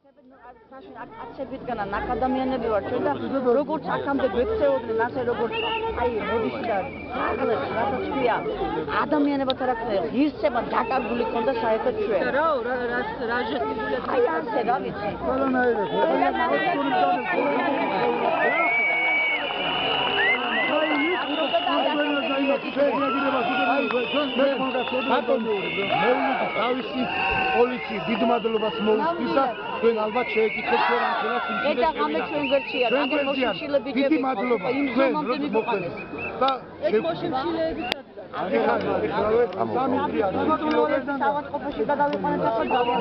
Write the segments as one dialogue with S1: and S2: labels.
S1: აცებითგან აქ ადამიანები ვარ ჩვენ და როგორც აქამდე გვექცეოდნენ ასე როგორც აი მოდიში და აღლებს რასაც ქვია ადამიანებად არ აქვს ღირსება დაკარგული ქონდა საერთოდ ჩვენ რა ჟესტიკულე აი ასე რა ვიცი ყველანაირად
S2: თავისი პოლიციის დიდ მადლობას მოუწვის და თქვენ ალბათ შეეკითხეთ ჩვენ ამ ხელას სიმშვიდეს.
S1: და გამე ჩვენ გვერდშია, აგერ მოშიშილები ჯერ
S2: დიდი მადლობა თქვენ მოხდეს და
S1: ეს მოშიშილეები
S2: სამი დღეა
S1: საავადმყოფოში გადავიყვანეთ ახლა ძალიან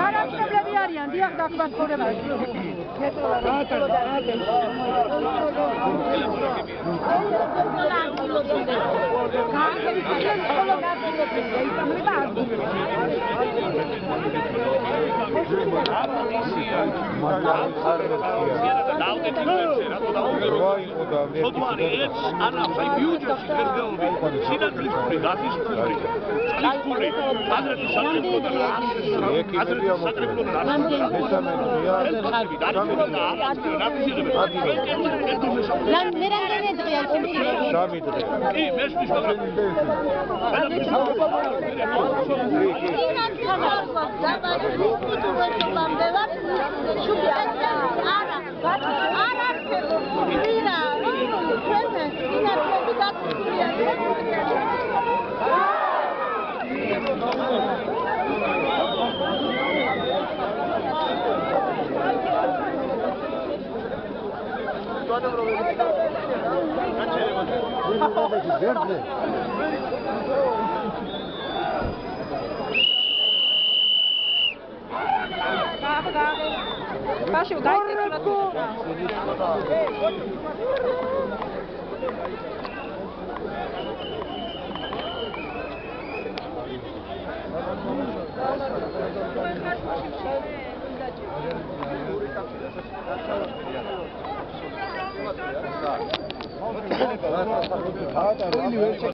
S1: არამშრომლები არიან, დიახ დაგვასწორება
S3: ხოდვარი ეს ანავს აი ბიუჯეტში გერდეობი სინათლის პური გაზის პური წყლის პური აზრეთის სატრიუმფო და აზრეთის სატრიუმფო და
S1: მე რამდენი დღეა სიმშილები?
S2: 3 დღე.
S3: კი, მესმის მაგრამ
S1: Пашу, дайте